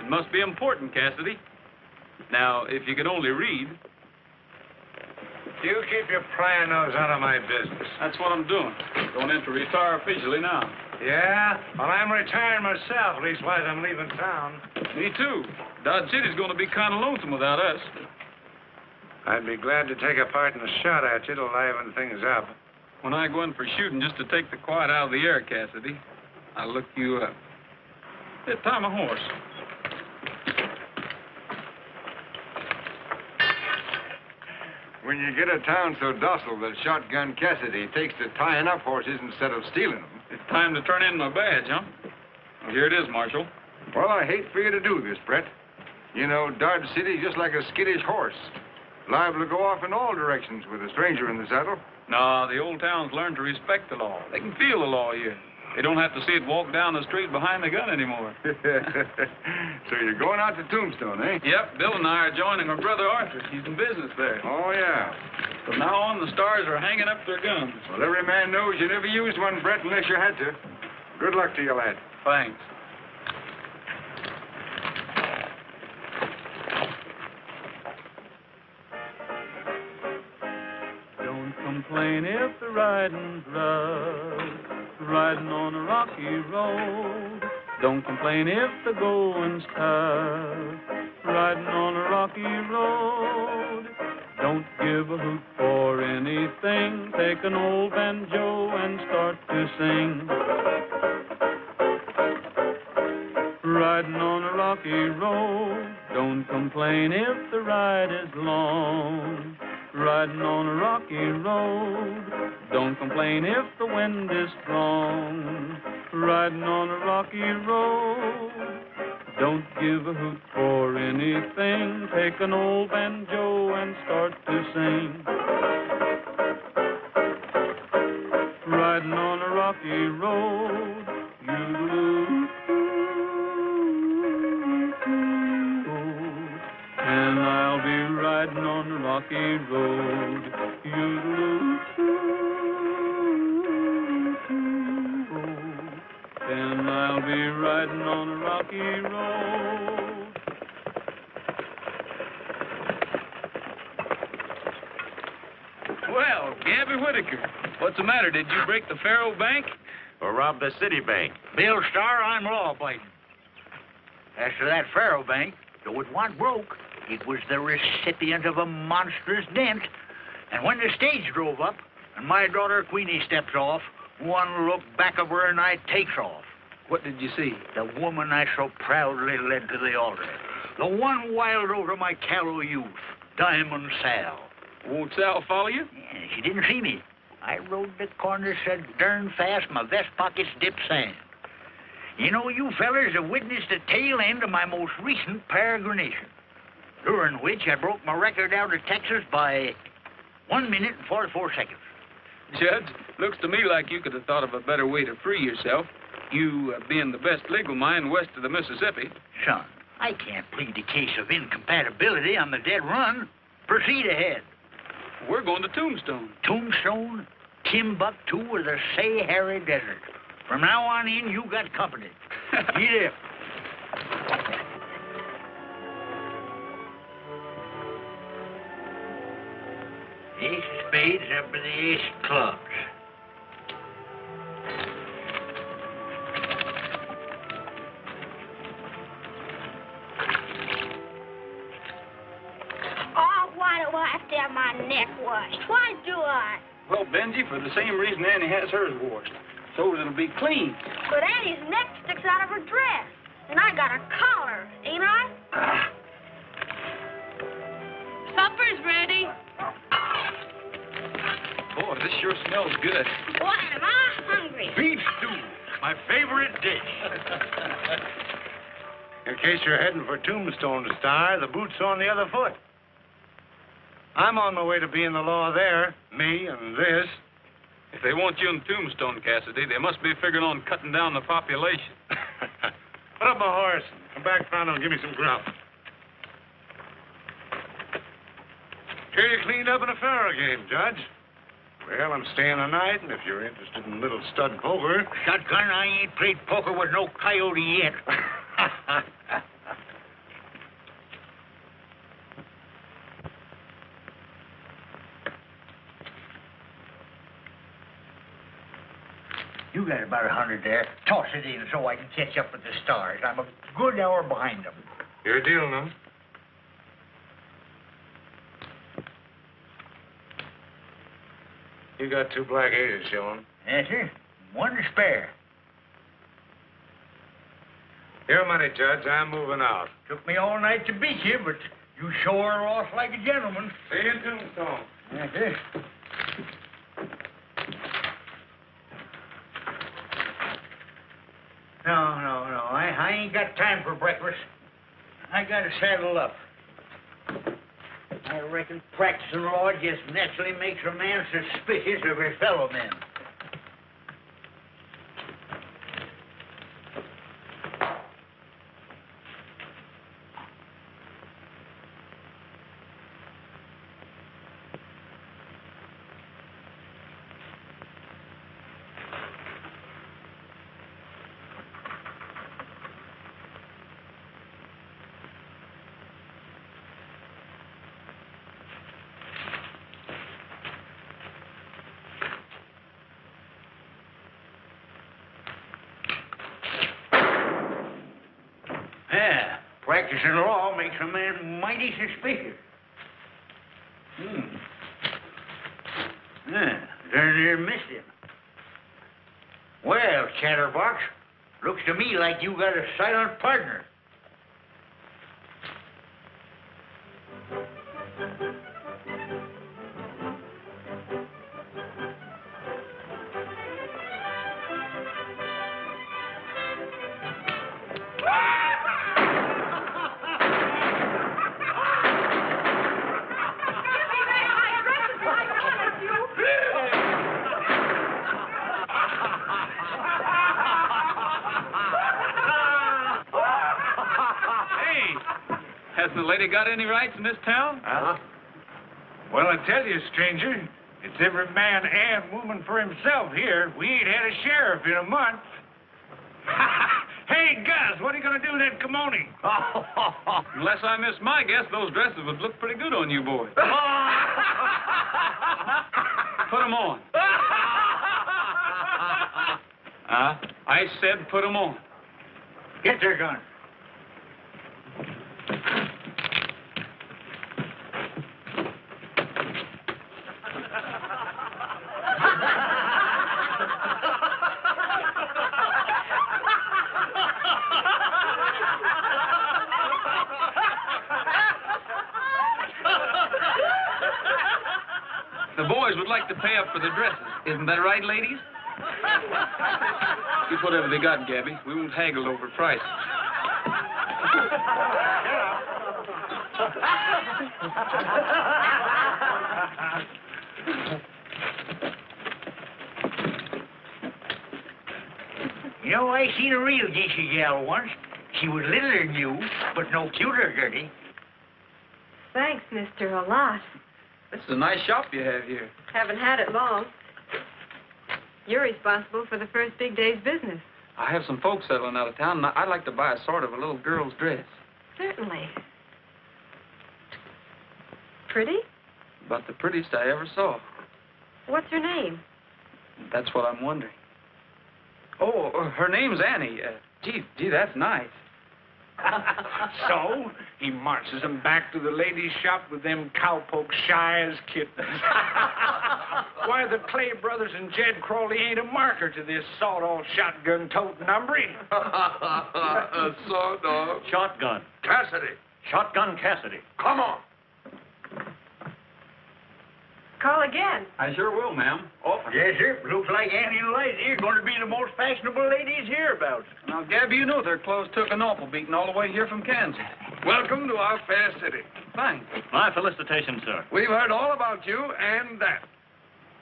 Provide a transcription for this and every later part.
It must be important, Cassidy. Now, if you could only read. You keep your prying nose out of my business. That's what I'm doing. Going in to retire officially now. Yeah? Well, I'm retiring myself. Leastwise, I'm leaving town. Me too. Dodge City's going to be kind of lonesome without us. I'd be glad to take a part in a shot at you to liven things up. When I go in for shooting just to take the quiet out of the air, Cassidy, I'll look you up. Hey, tie my horse. When you get a town so docile that Shotgun Cassidy takes to tying up horses instead of stealing them. It's time to turn in my badge, huh? Well, here it is, Marshal. Well, I hate for you to do this, Brett. You know, Dodge City's just like a skittish horse. Liable to go off in all directions with a stranger in the saddle. No, the old town's learned to respect the law. They can feel the law here. They don't have to see it walk down the street behind the gun anymore. So you're going out to Tombstone, eh? Yep, Bill and I are joining our brother Arthur. He's in business there. Oh, yeah. From now on, the stars are hanging up their guns. Well, every man knows you never used one, Brett, unless you had to. Good luck to you, lad. Thanks. Don't complain if the riding's rough, riding on a rocky road. Don't complain if the going's tough, riding on a rocky road. Don't give a hoot for anything. Take an old banjo and start to sing. Riding on a rocky road. Don't complain if the ride is long. Riding on a rocky road. Don't complain if the wind is strong. Riding on a rocky road. Don't give a hoot for anything. Take an old banjo and start to sing. Riding on a rocky road. And I'll be riding on the rocky road. And I'll be riding on a rocky road. Well, Gabby Whitaker, what's the matter? Did you break the Faro Bank? Or rob the city bank? Bill Starr, I'm law-abiding. As to that Faro Bank, though it wasn't broke, it was the recipient of a monstrous dent. And when the stage drove up, and my daughter Queenie steps off, one look back of her and I takes off. What did you see? The woman I so proudly led to the altar. The one wild oat of my callow youth, Diamond Sal. Won't Sal follow you? Yeah, she didn't see me. I rode the corner so darn fast my vest pockets dipped sand. You know, you fellers have witnessed the tail end of my most recent peregrination, during which I broke my record out of Texas by 1 minute and 44 seconds. Judge, looks to me like you could have thought of a better way to free yourself. You being the best legal mind west of the Mississippi. Son, I can't plead the case of incompatibility on the dead run. Proceed ahead. We're going to Tombstone. Tombstone, Timbuktu, or the Sahara Desert. From now on in, you got company. Get up. Ace of spades up to the ace of clubs. Oh, why do I have to have my neck washed? Why do I? Well, Benji, for the same reason Annie has hers washed. So that it'll be clean. But Annie's neck sticks out of her dress. And I got a collar, ain't I? Supper's ready. Boy, this sure smells good. Boy, am I hungry. Beef stew, my favorite dish. In case you're heading for Tombstone, Star, the boot's on the other foot. I'm on my way to being the law there. Me and this. If they want you in Tombstone, Cassidy, they must be figuring on cutting down the population. Put up my horse. Come back round and give me some grub. Here you cleaned up in a faro game, Judge. Well, I'm staying the night, and if you're interested in a little stud poker... Shotgun, I ain't played poker with no coyote yet. You got about 100 there. Toss it in so I can catch up with the stars. I'm a good hour behind them. Your deal, no? You got 2 black 8s showing. Yes, sir. 1 to spare. Your money, Judge. I'm moving out. Took me all night to beat you, but you sure are off like a gentleman. See you in Tombstone. Yes, sir. No. I ain't got time for breakfast. I gotta saddle up. I reckon practicing law just naturally makes a man suspicious of his fellow men. Yeah, practicing law makes a man mighty suspicious. Yeah, darn near missed him. Well, Chatterbox, looks to me like you got a silent partner. Hasn't the lady got any rights in this town? Huh? Well, I tell you, stranger, it's every man and woman for himself here. We ain't had a sheriff in a month. Hey, Gus, what are you going to do with that kimono? Unless I miss my guess, those dresses would look pretty good on you boys. Put 'em on. I said put 'em on. Get their gun. The boys would like to pay up for the dresses. Isn't that right, ladies? Get whatever they got, Gabby. We won't haggle over prices. You know, I seen a real geisha gal once. She was littler than you, but no cuter, Gertie. Thanks, mister, a lot. This is a nice shop you have here. Haven't had it long. You're responsible for the first big day's business. I have some folks settling out of town, and I'd like to buy a sort of a little girl's dress. Certainly. Pretty? About the prettiest I ever saw. What's her name? That's what I'm wondering. Oh, her name's Annie. Gee, that's nice. So, he marches them back to the ladies' shop with them cowpokes shy as kittens. Why, the Clay brothers and Jed Crowley ain't a marker to this sawed-off shotgun-toting number. Sawed-off. Shotgun. Cassidy. Shotgun Cassidy. Come on. Call again. I sure will, ma'am. Often. Yes, sir. Looks like Annie and Liza are going to be the most fashionable ladies hereabouts. Now, Gabby, you know their clothes took an awful beating all the way here from Kansas. Welcome to our fair city. Thanks. My felicitations, sir. We've heard all about you and that.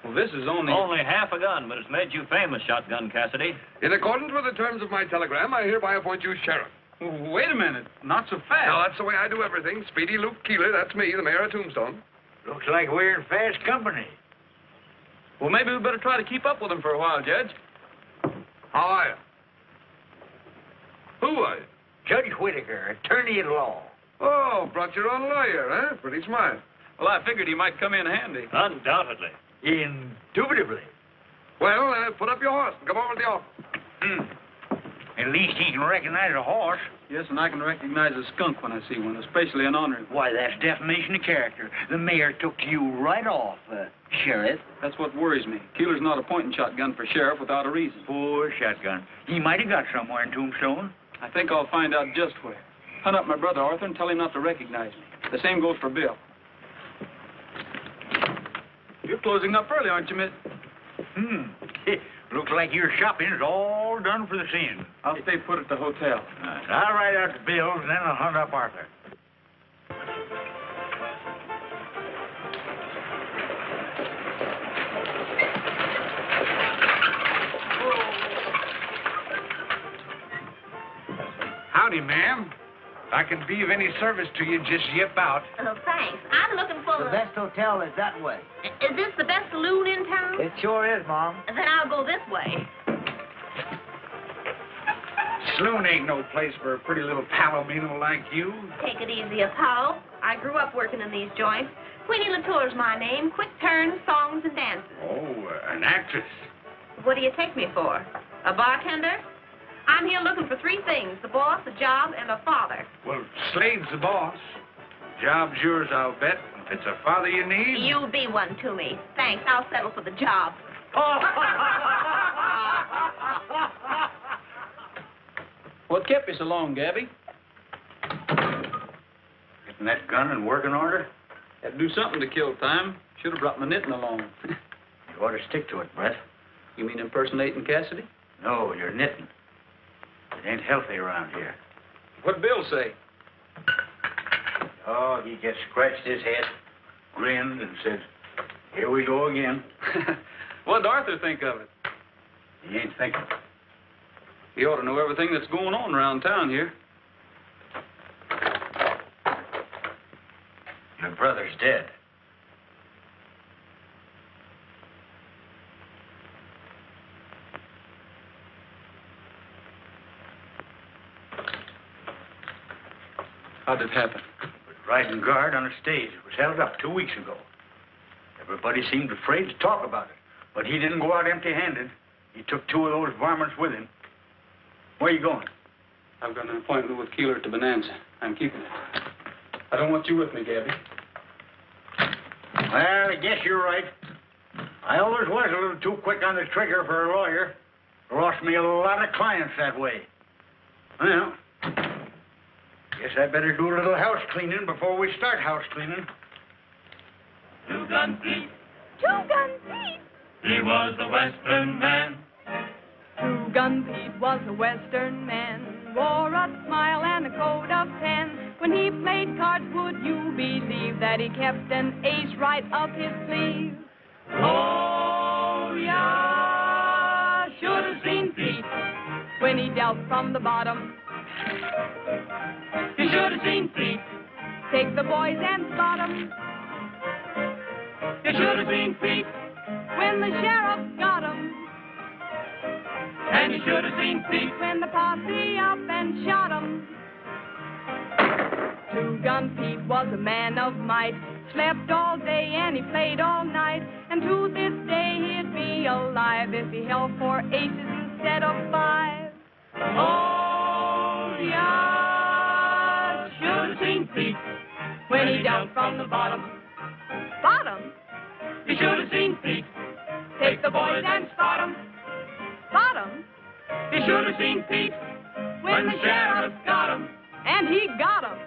Well, this is only... Only half a gun, but it's made you famous, Shotgun Cassidy. In accordance with the terms of my telegram, I hereby appoint you sheriff. Wait a minute. Not so fast. Now, that's the way I do everything. Speedy Luke Keeler, that's me, the mayor of Tombstone. Looks like we're in fast company. Well, maybe we better try to keep up with them for a while, Judge. How are you? Who are you? Judge Whitaker, attorney at law. Oh, brought your own lawyer, huh? Pretty smart. Well, I figured he might come in handy. Undoubtedly. Indubitably. Well, put up your horse and come over to the office. At least he can recognize a horse. Yes, and I can recognize a skunk when I see one, especially an ornery one. Why, that's defamation of character. The mayor took you right off, Sheriff. That's what worries me. Keeler's not appointing shotgun for sheriff without a reason. Poor shotgun. He might have got somewhere in Tombstone. I think I'll find out just where. Hunt up my brother Arthur and tell him not to recognize me. The same goes for Bill. You're closing up early, aren't you, miss? Looks like your shopping's all done for the season. I'll stay put at the hotel. I'll write out the bills, and then I'll hunt up Arthur. Howdy, ma'am. If I can be of any service to you, just yip out. Oh, thanks. I'm looking for The best hotel is that way. Is this the best saloon in town? It sure is, Mom. Then I'll go this way. Saloon ain't no place for a pretty little palomino like you. Take it easy, Apollo. I grew up working in these joints. Queenie Latour's my name. Quick turns, songs, and dances. Oh, an actress. What do you take me for? A bartender? I'm here looking for three things: the boss, a job, and a father. Well, Slade's the boss. Job's yours, I'll bet. If it's a father you need... You be one to me. Thanks. I'll settle for the job. What kept you so long, Gabby? Getting that gun in working order? Had to do something to kill time. Should have brought my knitting along. You ought to stick to it, Brett. You mean impersonating Cassidy? No, you're knitting. It ain't healthy around here. What'd Bill say? Oh, he just scratched his head, grinned, and said, "Here we go again." What'd Arthur think of it? He ain't thinking. He ought to know everything that's going on around town here. Your brother's dead. How'd it happen? Riding guard on a stage. It was held up 2 weeks ago. Everybody seemed afraid to talk about it. But he didn't go out empty-handed. He took 2 of those varmints with him. Where are you going? I've got an appointment with Keeler at the Bonanza. I'm keeping it. I don't want you with me, Gabby. Well, I guess you're right. I always was a little too quick on the trigger for a lawyer. Lost me a lot of clients that way. Well, guess I better do a little house cleaning before we start house cleaning. Two-gun Pete, Two-gun Pete. he was a Western man. Two-gun Pete was a Western man, wore a smile and a coat of tan. When he played cards, would you believe that he kept an ace right up his sleeve? Oh, yeah, should have seen Pete when he dealt from the bottom. You should have seen Pete. Take the boys and spot 'em. You should have seen Pete. When the sheriff got 'em. And you should have seen Pete. When the posse up and shot 'em. Two-gun Pete was a man of might. Slept all day and he played all night. And to this day he'd be alive if he held 4 aces instead of 5. Oh, yeah, should have seen Pete. When he dealt from the bottom. Bottom? You should have seen Pete. Take the boys and spot 'em. Bottom? You should have seen Pete. When the sheriff got 'em. And he got 'em.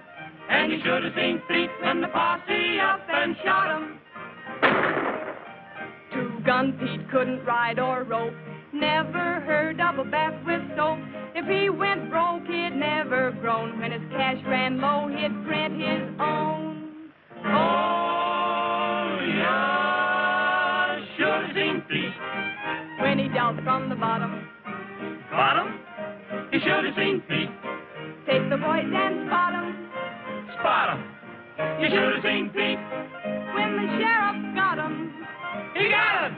And you should have seen Pete When the posse up and shot 'em. Two-gun Pete couldn't ride or rope. Never heard of a bath with soap. If he went broke, he'd never groan. When his cash ran low, he'd grant his own. Oh, yeah, should have seen Pete. When he dealt from the bottom. Bottom? You should have seen Pete. Take the boys and spot 'em. Spot 'em. You should have seen Pete. When the sheriff got 'em. He got him.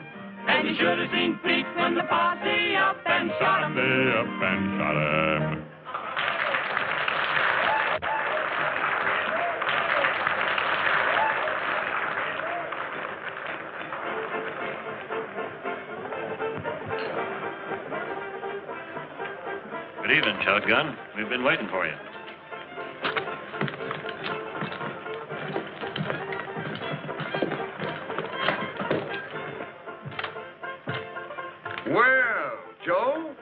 And you should have seen Pete when the posse up and shot him. They up and shot him. Good evening, Shotgun. We've been waiting for you. Well, Joe,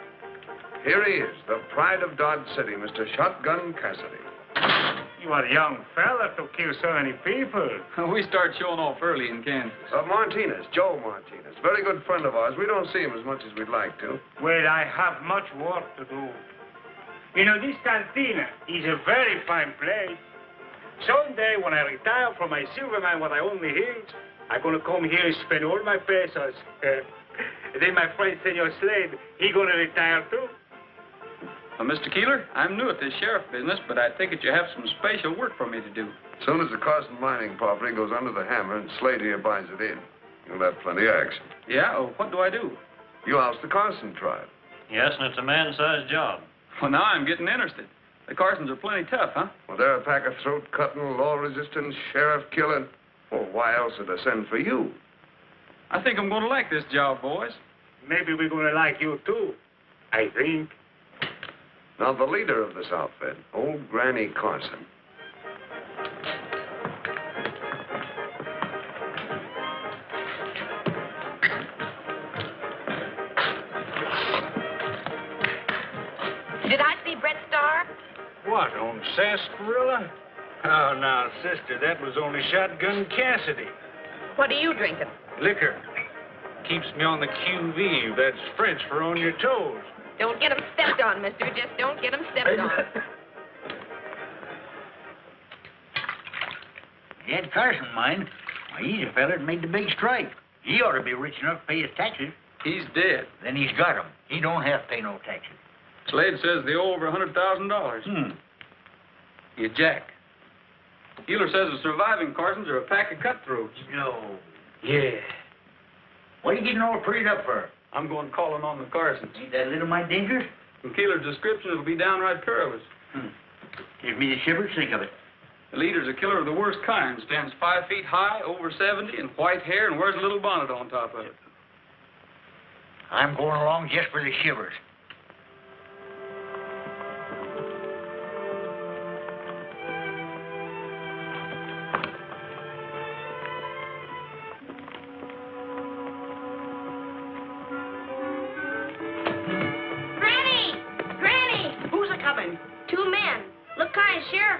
here he is, the pride of Dodge City, Mr. Shotgun Cassidy. You are a young fella to kill so many people. We start showing off early in Kansas. Martinez, Joe Martinez. Very good friend of ours. We don't see him as much as we'd like to. Well, I have much work to do. You know, this cantina is a very fine place. Someday, when I retire from my silver mine, what I own the hills, I'm going to come here and spend all my pesos. Then my friend, Senor Slade, he going to retire too. Well, Mr. Keeler, I'm new at this sheriff business, but I take it you have some special work for me to do. As soon as the Carson mining property goes under the hammer and Slade here buys it in, you'll have plenty of action. Yeah? Oh, what do I do? You oust the Carson tribe. Yes, and it's a man-sized job. Well, now I'm getting interested. The Carsons are plenty tough, huh? Well, they're a pack of throat-cutting, law-resistant, sheriff-killing. Well, why else would I send for you? I think I'm going to like this job, boys. Maybe we're going to like you too, I think. Now, the leader of this outfit, old Granny Carson. Did I see Brett Starr? What, on sarsaparilla? Oh, now, sister, that was only Shotgun Cassidy. What are you drinking? Liquor. Keeps me on the QV. That's French for on your toes. Don't get 'em stepped on, mister. Just don't get 'em stepped on. Ed Carson, mind. Why, he's a fella that made the big strike. He ought to be rich enough to pay his taxes. He's dead. Then he's got 'em. He don't have to pay no taxes. Slade says they owe over $100,000. You jack. Keeler says the surviving Carsons are a pack of cutthroats. No. Yeah. What are you getting all prettied up for? I'm going calling on the Carsons. Ain't that a little mite dangerous? From Keeler's description, it'll be downright perilous. Gives me the shivers, think of it. The leader's a killer of the worst kind. Stands 5 feet high, over 70, and white hair, and wears a little bonnet on top of it. I'm going along just for the shivers.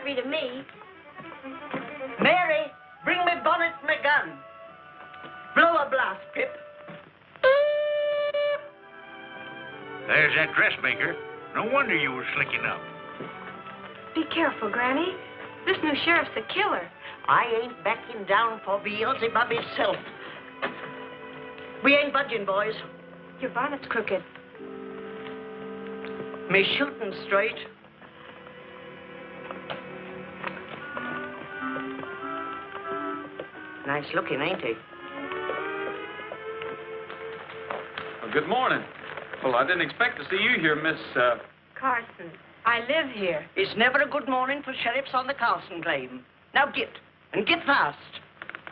To me. Mary, bring me bonnet and my gun. Blow a blast, Pip. There's that dressmaker. No wonder you were slicking up. Be careful, Granny. This new sheriff's a killer. I ain't backing down for Beelzebub himself. We ain't budging, boys. Your bonnet's crooked. Me shooting straight. Nice looking, ain't he? Well, good morning. Well, I didn't expect to see you here, Miss, Carson, I live here. It's never a good morning for sheriffs on the Carson claim. Now get, and get fast.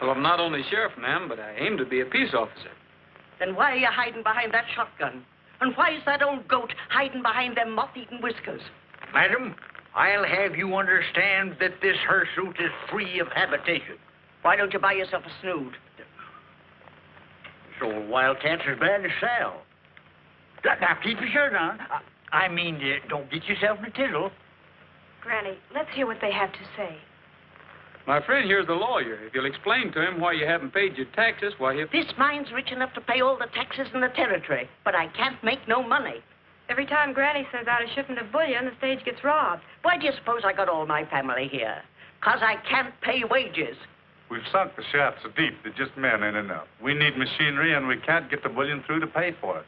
Well, I'm not only sheriff, ma'am, but I aim to be a peace officer. Then why are you hiding behind that shotgun? And why is that old goat hiding behind them moth-eaten whiskers? Madam, I'll have you understand that this hirsute is free of habitation. Why don't you buy yourself a snood? This old wildcat's as bad as Sal. Now, keep your shirt on. I mean, don't get yourself in a tizzle. Granny, let's hear what they have to say. My friend here's the lawyer. If you'll explain to him why you haven't paid your taxes, why he'll... This mine's rich enough to pay all the taxes in the territory, but I can't make no money. Every time Granny sends out a shipment of bullion, the stage gets robbed. Why do you suppose I got all my family here? 'Cause I can't pay wages. We've sunk the shaft so deep that just men ain't enough. We need machinery, and we can't get the bullion through to pay for it.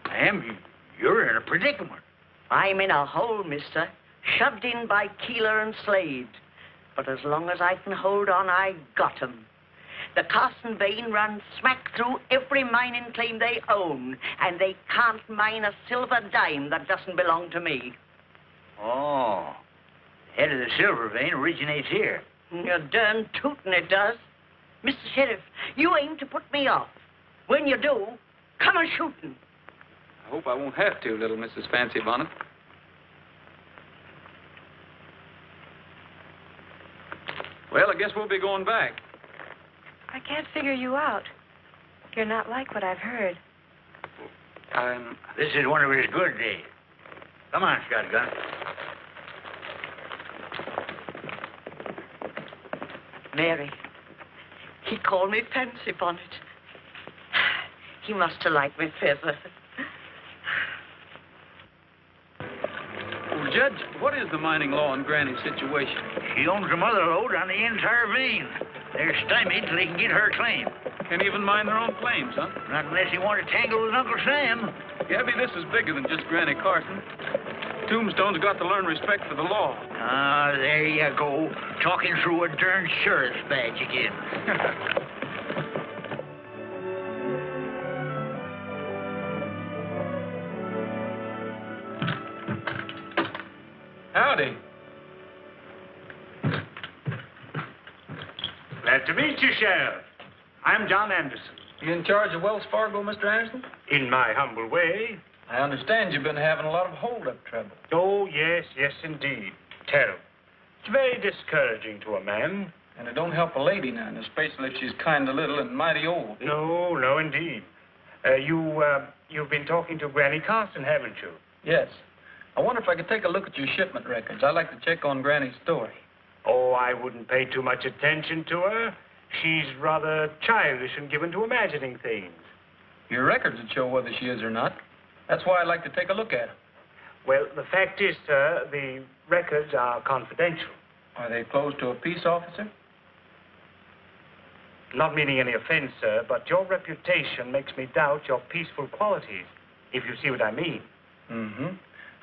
Ma'am, you're in a predicament. I'm in a hole, mister, shoved in by Keeler and Slade. But as long as I can hold on, I got 'em. The Carson vein runs smack through every mining claim they own, and they can't mine a silver dime that doesn't belong to me. Oh, the head of the silver vein originates here. You're darn tootin' it does. Mr. Sheriff, you aim to put me off. When you do, come a shootin'. I hope I won't have to, little Mrs. Fancy Bonnet. guess we'll be going back. I can't figure you out. You're not like what I've heard. This is one of his good days. Come on, shotgun. Mary, he called me fancy bonnet. He must have liked me feather. Well, Judge, what is the mining law in Granny's situation? She owns a mother lode on the entire vein. They're stymied till they can get her claim. Can even mine their own claims, huh? Not unless you want to tangle with Uncle Sam. Gabby, this is bigger than just Granny Carson. Tombstone's got to learn respect for the law. Ah, there you go. Talking through a darn sheriff's badge again. Howdy. Glad to meet you, Sheriff. I'm John Anderson. You in charge of Wells Fargo, Mr. Anderson? In my humble way. I understand you've been having a lot of hold-up trouble. Oh, yes, indeed. Terrible. It's very discouraging to a man. And it don't help a lady none, especially if she's kind of little and mighty old. No, indeed. You've been talking to Granny Carson, haven't you? Yes. I wonder if I could take a look at your shipment records. I'd like to check on Granny's story. Oh, I wouldn't pay too much attention to her. She's rather childish and given to imagining things. Your records would show whether she is or not. That's why I'd like to take a look at them. Well, the fact is, sir, the records are confidential. Are they closed to a peace officer? Not meaning any offense, sir, but your reputation makes me doubt your peaceful qualities, if you see what I mean. Mm-hmm.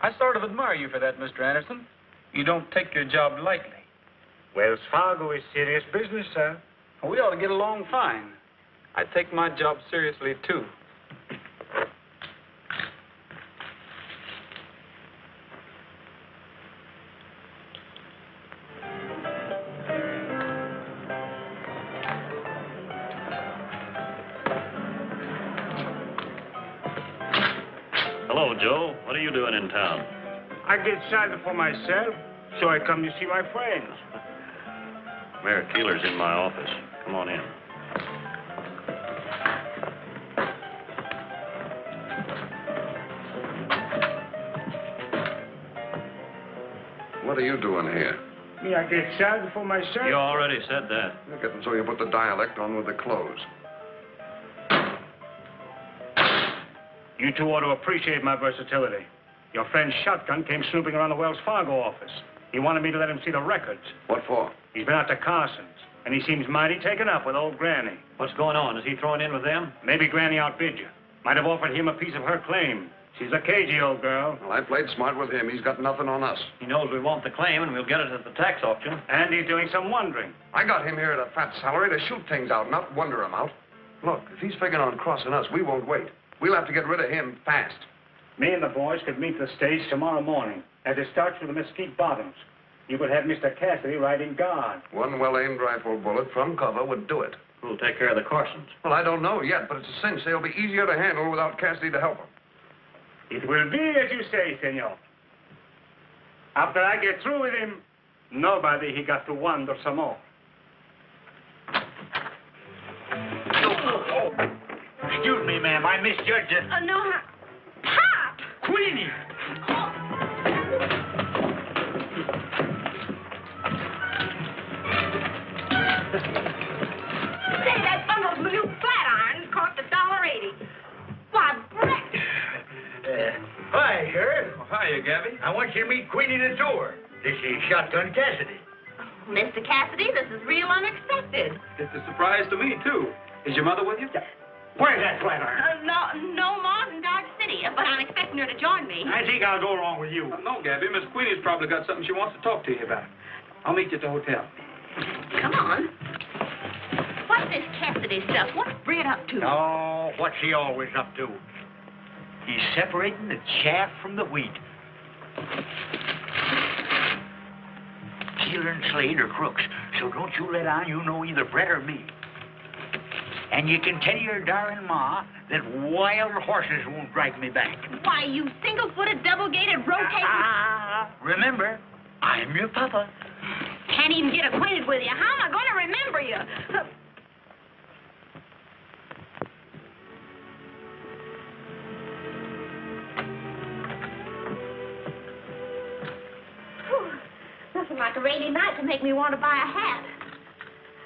I sort of admire you for that, Mr. Anderson. You don't take your job lightly. Wells Fargo is serious business, sir. We ought to get along fine. I take my job seriously, too. Hello, Joe. What are you doing in town? I get excited for myself, so I come to see my friends. Mayor Keeler's in my office. Come on in. What are you doing here? Me, I get excited for myself. You already said that. Look at them so you put the dialect on with the clothes. You two ought to appreciate my versatility. Your friend Shotgun came snooping around the Wells Fargo office. He wanted me to let him see the records. What for? He's been out to Carson's, and he seems mighty taken up with old Granny. What's going on? Is he throwing in with them? Maybe Granny outbid you. Might have offered him a piece of her claim. She's a cagey old girl. Well, I played smart with him. He's got nothing on us. He knows we want the claim, and we'll get it at the tax auction. And he's doing some wondering. I got him here at a fat salary to shoot things out, not wonder them out. Look, if he's figuring on crossing us, we won't wait. We'll have to get rid of him fast. Me and the boys could meet the stage tomorrow morning as it starts for the Mesquite Bottoms. You would have Mr. Cassidy riding guard. One well-aimed rifle bullet from cover would do it. Who'll take care of the Carsons? Well, I don't know yet, but it's a cinch. They'll be easier to handle without Cassidy to help them. It will be as you say, senor. After I get through with him, nobody he got to wonder some more. Excuse me, ma'am. I misjudged it. No, Pop! Queenie! Say, that bundle of new flat irons cost $1.80. Why, Brett! Hi, Sheriff. Oh, hiya, Gabby. I want you to meet Queenie the Door. This is Shotgun Cassidy. Mr. Cassidy, this is real unexpected. It's a surprise to me, too. Is your mother with you? Where's that flat iron? No more in Dodge City, but I'm expecting her to join me. I think I'll go along with you. No, Gabby. Miss Queenie's probably got something she wants to talk to you about. I'll meet you at the hotel. Come on. What's this Cassidy stuff? What's Brett up to? Oh, what's he always up to? He's separating the chaff from the wheat. Keeler and Slade are crooks, so don't you let on you know either Brett or me. And you can tell your darling ma that wild horses won't drag me back. Why, you single-footed, double-gated, rotating... Remember, I'm your papa. Can't even get acquainted with you. How am I going to remember you? Nothing like a rainy night to make me want to buy a hat.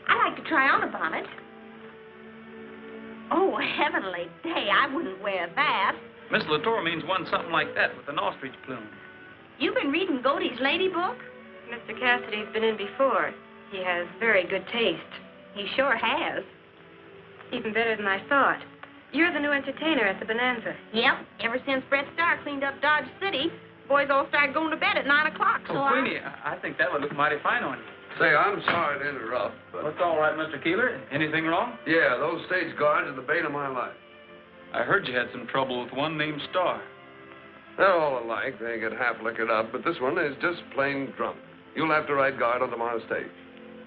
I like to try on a bonnet. Oh, heavenly day, I wouldn't wear that. Miss Latour means one something like that with an ostrich plume. You've been reading Godey's Lady book? Mr. Cassidy's been in before. He has very good taste. He sure has. Even better than I thought. You're the new entertainer at the Bonanza. Yep. Ever since Brett Starr cleaned up Dodge City, boys all started going to bed at 9 o'clock, so Queenie, I think that would look mighty fine on you. Say, I'm sorry to interrupt, but... What's all right, Mr. Keeler? Anything wrong? Yeah, those stage guards are the bane of my life. I heard you had some trouble with one named Starr. They're all alike. They get half liquored up, but this one is just plain drunk. You'll have to ride guard on tomorrow's stage.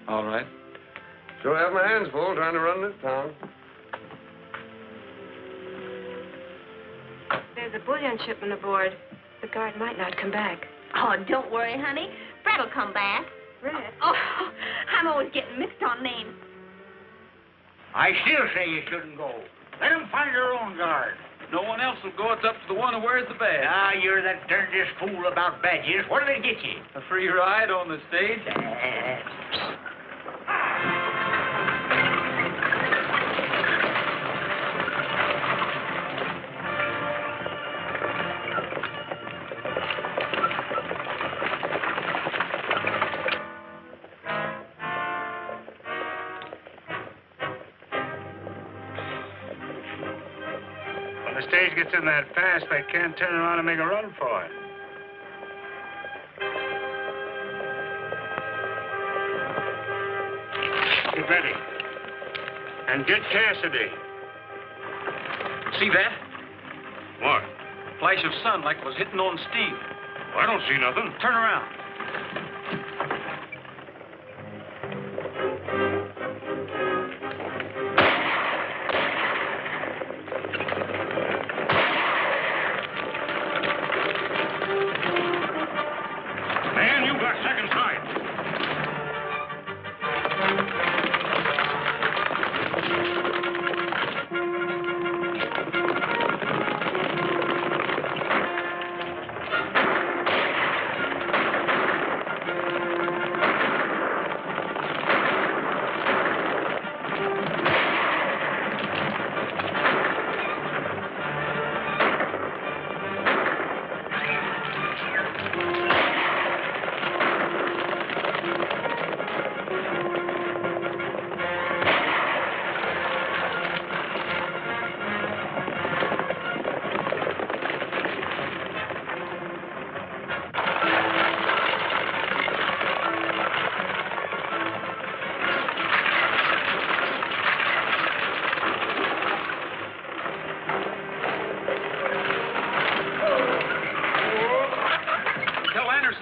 All right. Sure have my hands full trying to run this town. There's a bullion shipment aboard. The guard might not come back. Oh, don't worry, honey. Fred'll come back. Fred? Oh, I'm always getting mixed on names. I still say you shouldn't go. Let them find their own guard. No one else will go. It's up to the one who wears the badge. Ah, you're the darndest fool about badges. What'll they get you? A free ride on the stage? When the stage gets in that fast, they can't turn around and make a run for it. Get ready. And get Cassidy. See that? What? Flash of sun like it was hitting on steel. I don't see nothing. Turn around. Man, you got second sight.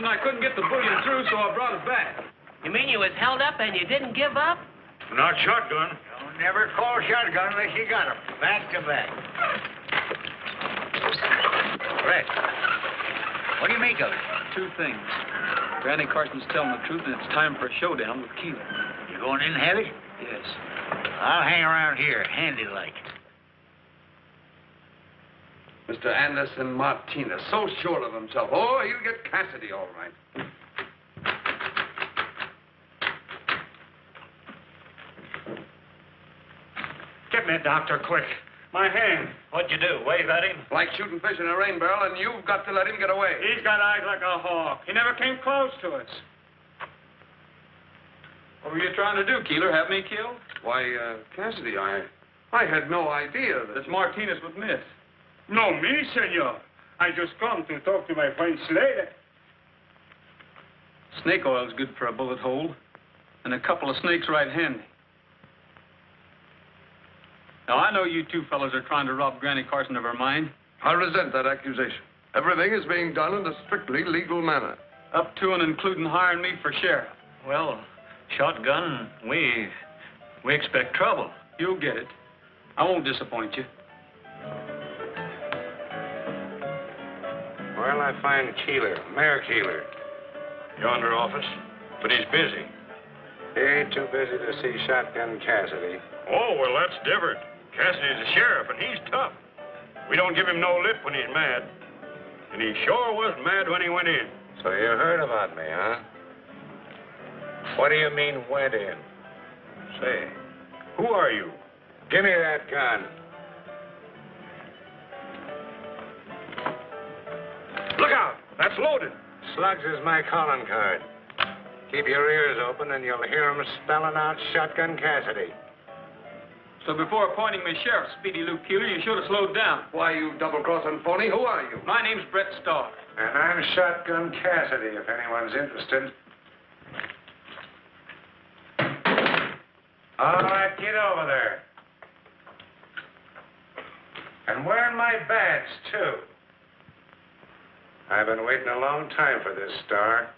I couldn't get the bullion through, so I brought it back. You mean you was held up and you didn't give up? Not shotgun. Don't never call shotgun unless you got 'em. Back to back. Brett, what do you make of it? Two things. Granny Carson's telling the truth, and it's time for a showdown with Keeler. You going in heavy? Yes. I'll hang around here, handy-like. Mr. Anderson Martinez, so sure of himself. Oh, he'll get Cassidy all right. Get me a doctor, quick. My hand. What'd you do, wave at him? Like shooting fish in a rain barrel, and you've got to let him get away. He's got eyes like a hawk. He never came close to us. What were you trying to do, Keeler? Have me killed? Why, Cassidy, I had no idea that... That Martinez would miss. No, me, senor. I just come to talk to my friend Slater. Snake oil's good for a bullet hole, and a couple of snakes right handy. Now, I know you two fellas are trying to rob Granny Carson of her mind. I resent that accusation. Everything is being done in a strictly legal manner. Up to and including hiring me for sheriff. Well, shotgun, we expect trouble. You'll get it. I won't disappoint you. Where'll I find Keeler, Mayor Keeler? Yonder office, but he's busy. He ain't too busy to see Shotgun Cassidy. Oh, well, that's different. Cassidy's a sheriff, and he's tough. We don't give him no lip when he's mad. And he sure was mad when he went in. So you heard about me, huh? What do you mean, went in? Say, who are you? Give me that gun. Look out! That's loaded. Slugs is my calling card. Keep your ears open and you'll hear 'em spelling out Shotgun Cassidy. So before appointing me sheriff, Speedy Luke Keeler, you should have slowed down. Why, you double-crossing phony, who are you? My name's Brett Starr. And I'm Shotgun Cassidy, if anyone's interested. All right, get over there. And wearing my badge, too. I've been waiting a long time for this, Star.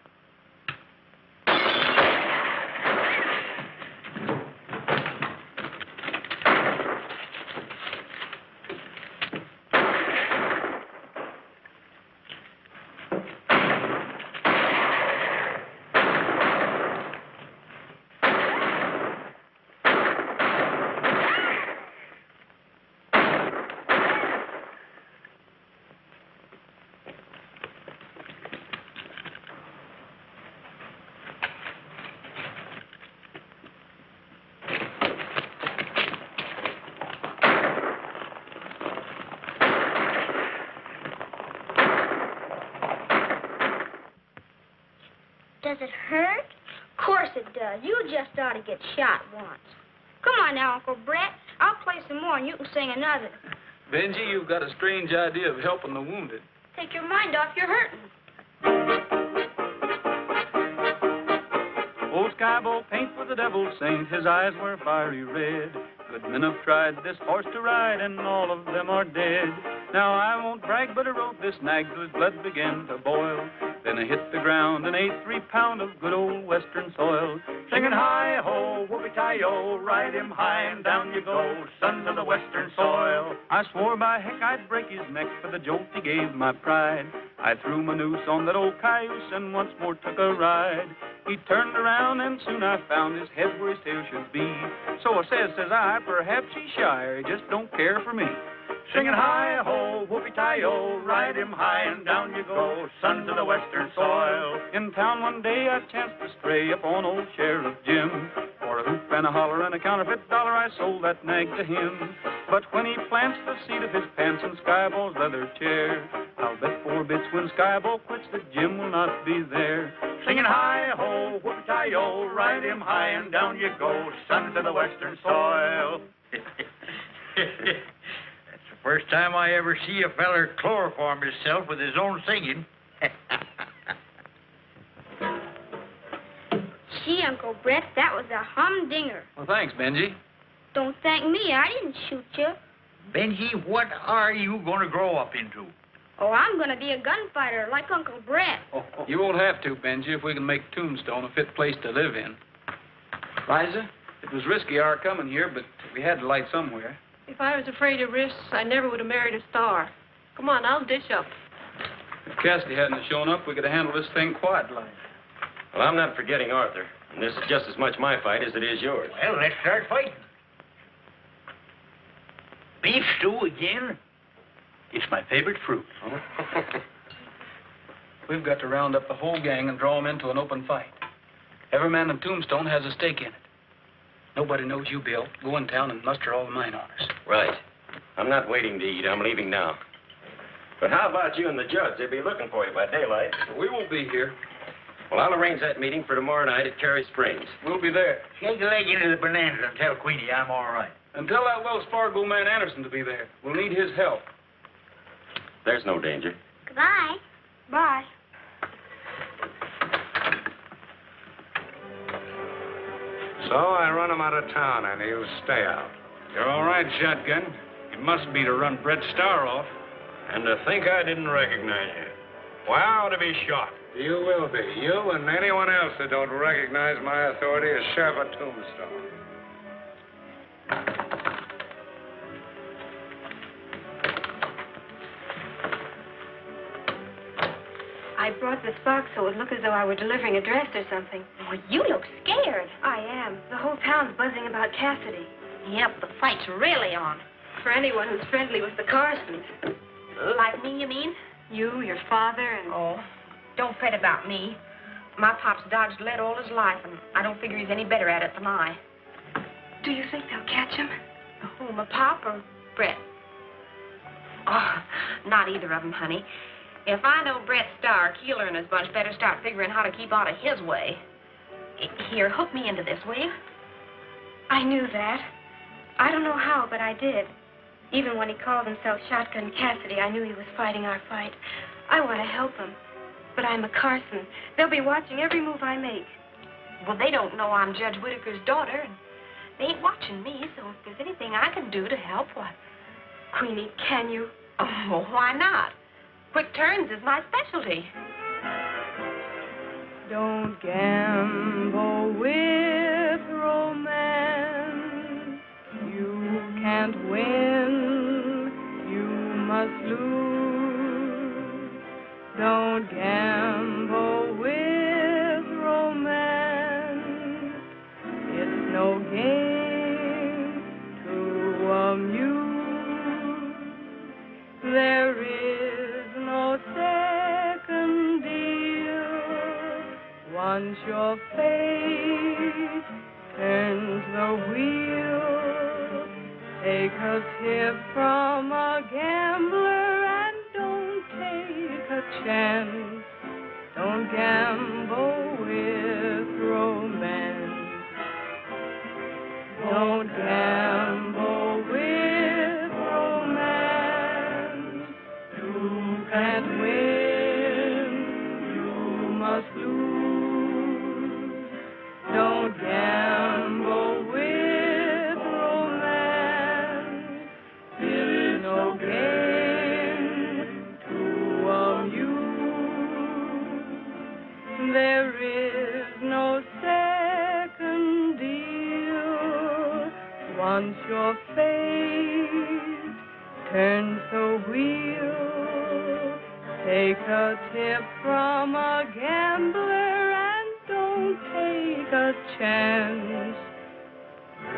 Does it hurt? Of course it does. You just ought to get shot once. Come on now, Uncle Brett. I'll play some more and you can sing another. Benji, you've got a strange idea of helping the wounded. Take your mind off your hurting. Old Skybolt paint was the devil's saint, his eyes were fiery red. Good men have tried this horse to ride, and all of them are dead. Now I won't brag, but I rode this nag till his blood began to boil. Then I hit the ground and ate 3 pound of good old western soil. Singing hi-ho, whoopee-tie-o, ride him high and down you go, sons of the western soil. I swore by heck I'd break his neck for the jolt he gave my pride. I threw my noose on that old cayuse and once more took a ride. He turned around and soon I found his head where his tail should be. So I says I, perhaps he's shy or he just don't care for me. Singing hi-ho, whoopee-tie-o, ride him high and down you go, sons of the western soil. In town one day I chanced to stray upon old Sheriff Jim. For a hoop and a holler and a counterfeit dollar I sold that nag to him. But when he plants the seat of his pants in Skyball's leather chair, I'll bet 4 bits when Skyball quits that Jim will not be there. Singing hi-ho, whoopee-tie-o, ride him high and down you go, sons of the western soil. First time I ever see a feller chloroform himself with his own singing. Gee, Uncle Brett, that was a humdinger. Well, thanks, Benji. Don't thank me. I didn't shoot you. Benji, what are you going to grow up into? Oh, I'm going to be a gunfighter like Uncle Brett. You won't have to, Benji, if we can make Tombstone a fit place to live in. Liza, it was risky our coming here, but we had to light somewhere. If I was afraid of risks, I never would have married a star. Come on, I'll dish up. If Cassidy hadn't have shown up, we could have handled this thing quietly. Well, I'm not forgetting Arthur. And this is just as much my fight as it is yours. Well, let's start fighting. Beef stew again? It's my favorite fruit. We've got to round up the whole gang and draw them into an open fight. Every man in Tombstone has a stake in it. Nobody knows you, Bill. Go in town and muster all the mine owners. Right. I'm not waiting to eat. I'm leaving now. But how about you and the judge? They'll be looking for you by daylight. We won't be here. Well, I'll arrange that meeting for tomorrow night at Cary Springs. We'll be there. Shake a leg into the bonanza and tell Queenie I'm all right. And tell that Wells Fargo man Anderson to be there. We'll need his help. There's no danger. Goodbye. Bye. So I run him out of town and he'll stay out. You're all right, Shotgun. It must be to run Brett Starr off. And to think I didn't recognize you. Wow, to be shot. You will be. You and anyone else that don't recognize my authority as Sheriff of Tombstone. I brought this box so it would look as though I were delivering a dress or something. Oh, you look scared. I am. The whole town's buzzing about Cassidy. Yep, the fight's really on. For anyone who's friendly with the Carsons. Like me, you mean? You, your father, and... Oh, don't fret about me. My pop's dodged lead all his life, and I don't figure he's any better at it than I. Do you think they'll catch him? Who, my pop or Brett? Oh, not either of them, honey. If I know Brett's star, Keeler and his bunch better start figuring how to keep out of his way. Here, hook me into this, will you? I knew that. I don't know how, but I did. Even when he called himself Shotgun Cassidy, I knew he was fighting our fight. I want to help him. But I'm a Carson. They'll be watching every move I make. Well, they don't know I'm Judge Whitaker's daughter, and they ain't watching me, so if there's anything I can do to help, why... Queenie, can you? Oh, why not? Quick turns is my specialty. Don't gamble with romance. You can't win, you must lose. Don't gamble with romance. It's no game to amuse. There is no second deal. Once your fate turns the wheel, take a tip from a gambler and don't take a chance. Don't gamble with romance. Don't gamble with romance. You can't win, you must lose. Don't gamble with romance. There is no game to amuse. There is no second deal. Once your fate turns the wheel, take a tip from a gambler and don't take a chance.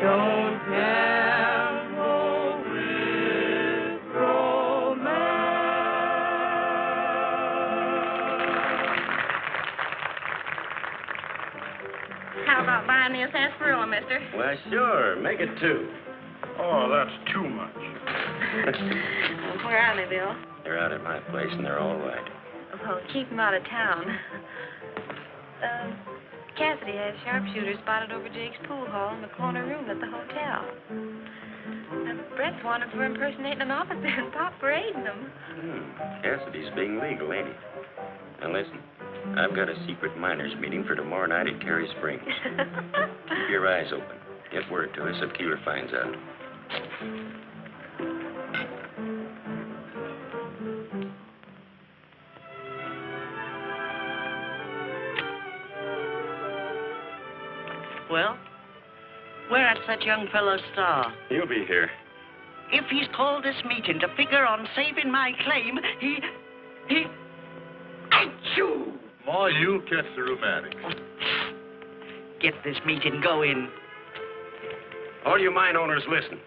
Don't gamble with How about buying me a sarsaparilla, mister? Why, sure. Make it 2. Oh, that's too much. Where are they, Bill? They're out at my place, and they're all right. Well, keep him out of town. Cassidy has sharpshooters spotted over Jake's pool hall in the corner room at the hotel. Brett's wanted for impersonating an officer and Pop parading them. Cassidy's being legal, ain't he? Now, listen. I've got a secret miners' meeting for tomorrow night at Cary Springs. Keep your eyes open. Get word to us if Keeler finds out. Well, where's that young fellow's star? He'll be here. If he's called this meeting to figure on saving my claim, he... Achoo! Ma, you'll catch the rheumatic. Get this meeting going. All you mine owners, listen.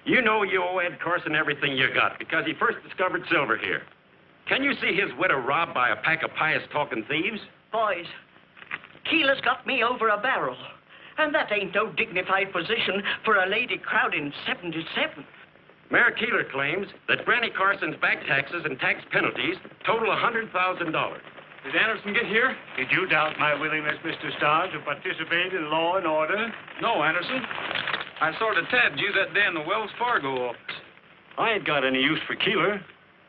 You know you owe Ed Carson everything you got because he first discovered silver here. Can you see his widow robbed by a pack of pious-talking thieves? Boys, Keeler's got me over a barrel. And that ain't no dignified position for a lady crowding 77. Mayor Keeler claims that Granny Carson's back taxes and tax penalties total $100,000. Did Anderson get here? Did you doubt my willingness, Mr. Starr, to participate in law and order? No, Anderson. I sort of tabbed you that day in the Wells Fargo office. I ain't got any use for Keeler,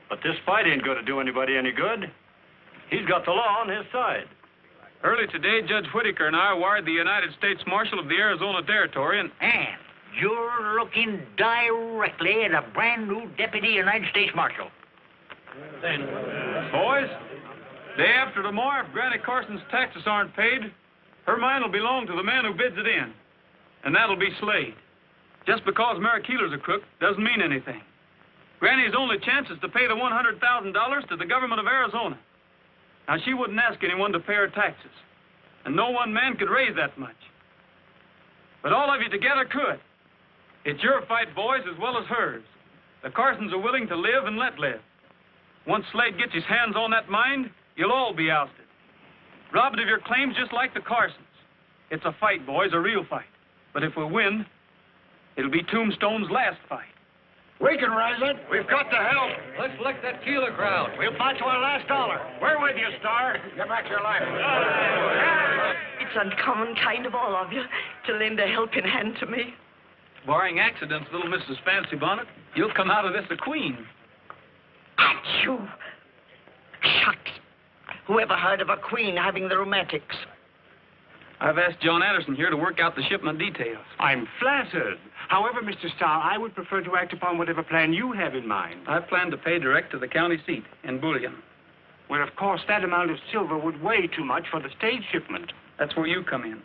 but this fight ain't going to do anybody any good. He's got the law on his side. Early today, Judge Whitaker and I wired the United States Marshal of the Arizona Territory and you're looking directly at a brand new Deputy United States Marshal. Boys, day after tomorrow, if Granny Carson's taxes aren't paid, her mine will belong to the man who bids it in. And that'll be Slade. Just because Mayor Keeler's a crook doesn't mean anything. Granny's only chance is to pay the $100,000 to the government of Arizona. Now, she wouldn't ask anyone to pay her taxes. and no one man could raise that much. But all of you together could. It's your fight, boys, as well as hers. The Carsons are willing to live and let live. Once Slade gets his hands on that mine, you'll all be ousted. Robbed of your claims just like the Carsons. It's a fight, boys, a real fight. But if we win, it'll be Tombstone's last fight. We can rise it. We've got to help. Let's lick that Keeler crowd. We'll fight to our last dollar. We're with you, Star. Get back your life. It's uncommon kind of all of you to lend a helping hand to me. Barring accidents, little Mrs. Fancy Bonnet, you'll come out of this a queen. Achoo! Shucks. Who ever heard of a queen having the rheumatics? I've asked John Anderson here to work out the shipment details. I'm flattered. However, Mr. Starr, I would prefer to act upon whatever plan you have in mind. I plan to pay direct to the county seat in bullion. Well, of course, that amount of silver would weigh too much for the stage shipment. That's where you come in.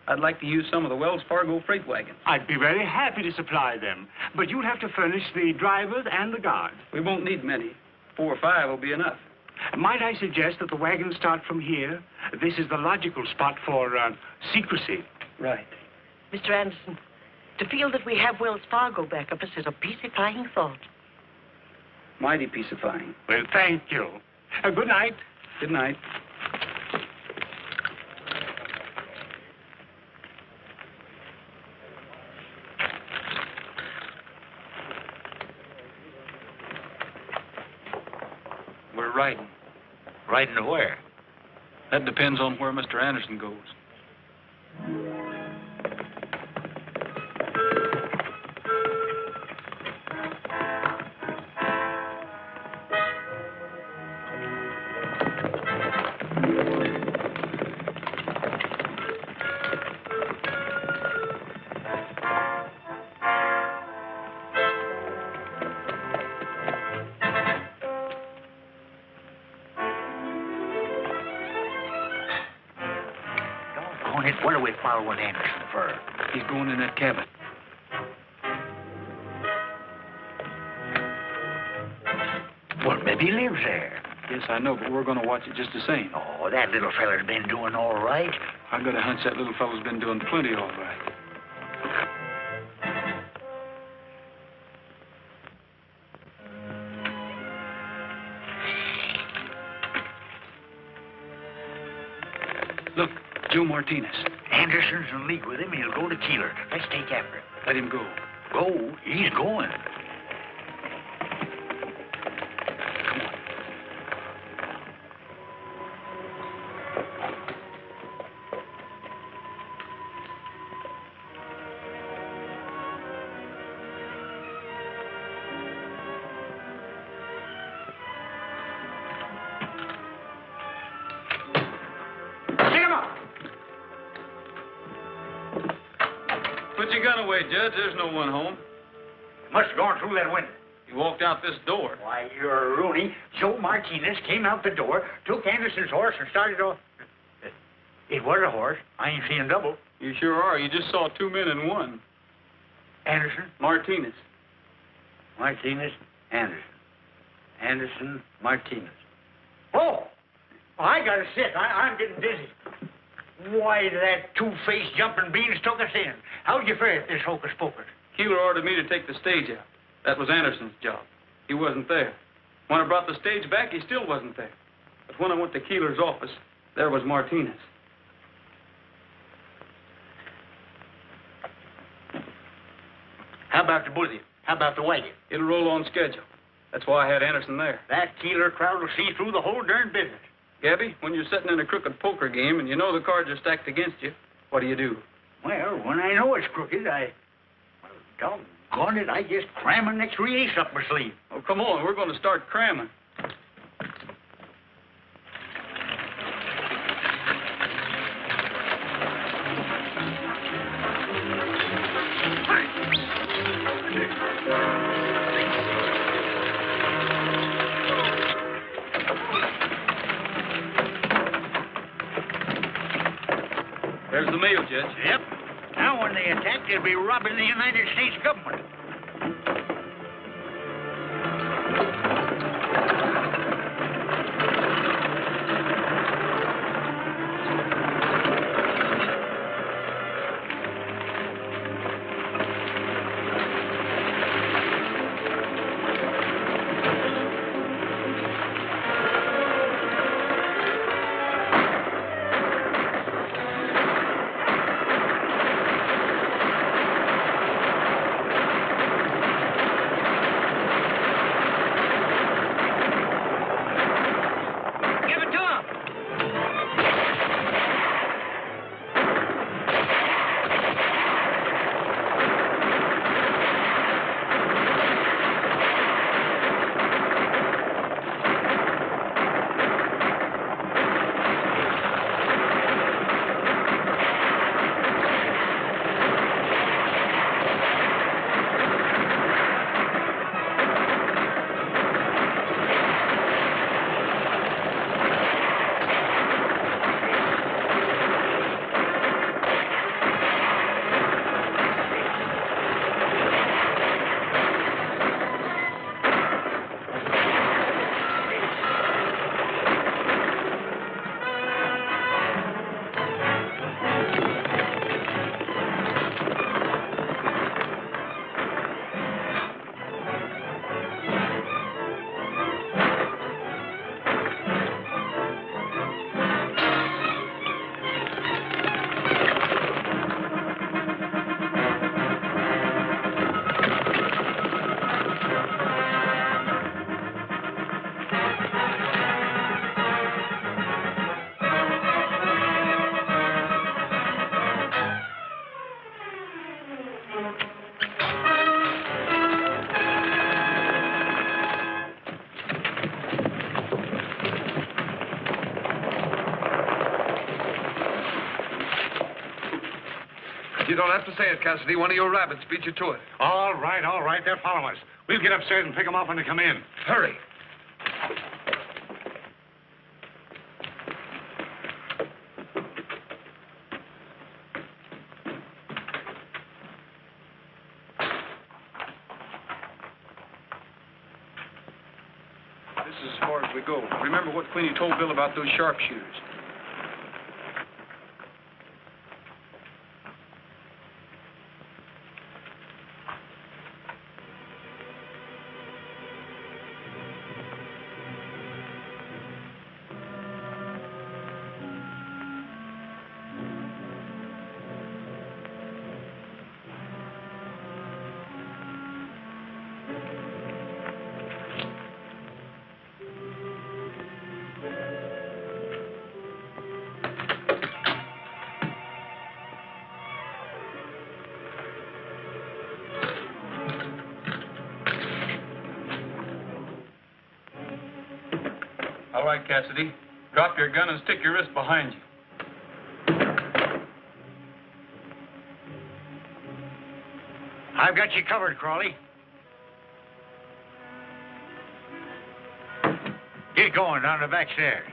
I'd like to use some of the Wells Fargo freight wagons. I'd be very happy to supply them, but you'll have to furnish the drivers and the guards. We won't need many. 4 or 5 will be enough. Might I suggest that the wagons start from here? This is the logical spot for secrecy. Right. Mr. Anderson, to feel that we have Wells Fargo back of us is a peacifying thought. Mighty peacifying. Well, thank you. Good night. Good night. We're riding. Riding to where? That depends on where Mr. Anderson goes. What are we following Anderson for? He's going in that cabin. Well, maybe he lives there. Yes, I know, but we're going to watch it just the same. Oh, that little feller's been doing all right. I got a hunch that little fellow's been doing plenty all right. Look, Joe Martinez. Anderson's in league with him. He'll go to Keeler. Let's take after him. Let him go. Go? He's going. Put your gun away, Judge. There's no one home. Must have gone through that window. He walked out this door. Why, you're a Rooney. Joe Martinez came out the door, took Anderson's horse, and started off. It was a horse. I ain't seeing double. You sure are. You just saw 2 men in one. Anderson? Martinez. Martinez, Anderson. Anderson, Martinez. Oh! I gotta sit. I'm getting dizzy. Why, that two-faced jumping beans took us in. How'd you fare at this hocus pocus? Keeler ordered me to take the stage out. That was Anderson's job. He wasn't there. When I brought the stage back, he still wasn't there. But when I went to Keeler's office, there was Martinez. How about the bullion? How about the wagon? It'll roll on schedule. That's why I had Anderson there. That Keeler crowd will see through the whole darn business. Gabby, when you're sitting in a crooked poker game and you know the cards are stacked against you, what do? Well, when I know it's crooked, doggone it, I just cram an extra ace up my sleeve. Oh, come on, we're going to start cramming. There's the mail, Judge. Yep. Now when they attack, they'll be robbing the United States government. You don't have to say it, Cassidy. One of your rabbits beat you to it. All right. They're following us. We'll get upstairs and pick them up when they come in. Hurry. This is as far as we go. Remember what Queenie told Bill about those sharpshooters. All right, Cassidy. Drop your gun and stick your wrist behind you. I've got you covered, Crawley. Get going down the back stairs.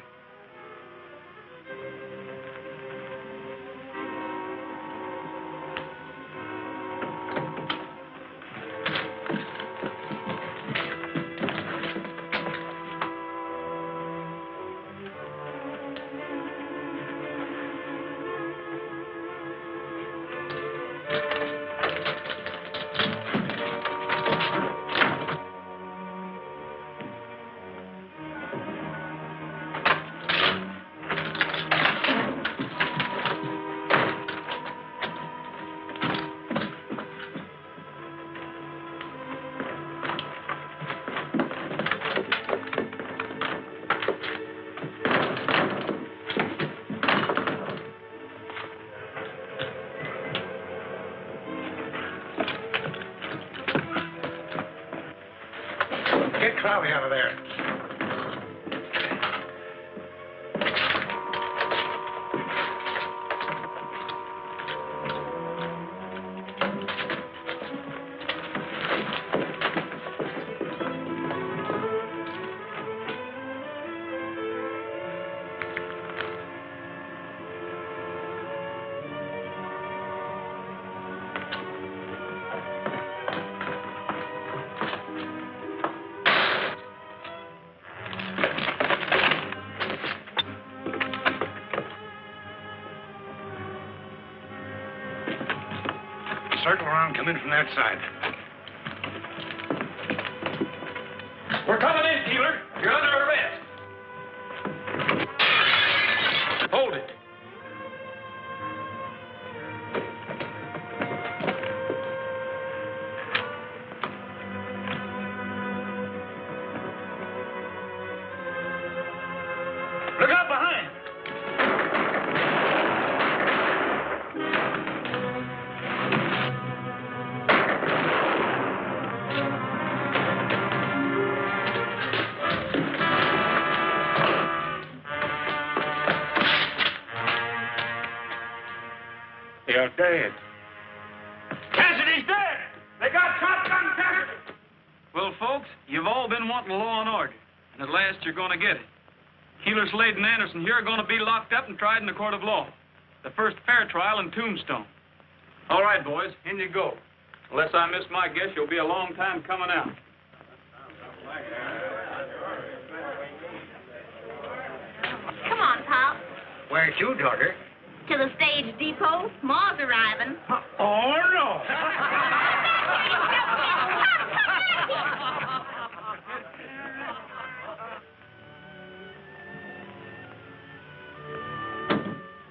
Get Cloudy out of there. Circle around, come in from that side. We're coming in, Keeler. You're under arrest. Hold it. Look out behind. They're dead. Cassidy's dead! They got shotgun Cassidy! Well, folks, you've all been wanting law and order, and at last you're going to get it. Keeler, Slade, and Anderson here are going to be locked up and tried in the court of law. The first fair trial in Tombstone. All right, boys, in you go. Unless I miss my guess, you'll be a long time coming out. Come on, Pop. Where to, daughter? To the stage depot. Ma's arriving. Oh, no.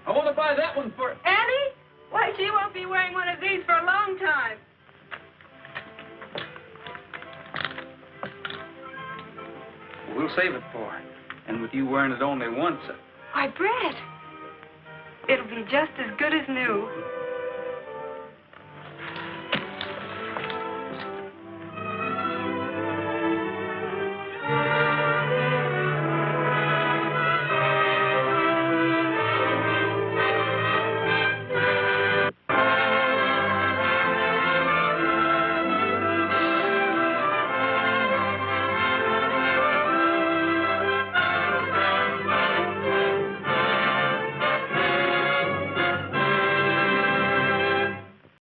I want to buy that one for... Annie? Why, she won't be wearing one of these for a long time. We'll save it for her. And with you wearing it only once... Why, Brett, it'll be just as good as new.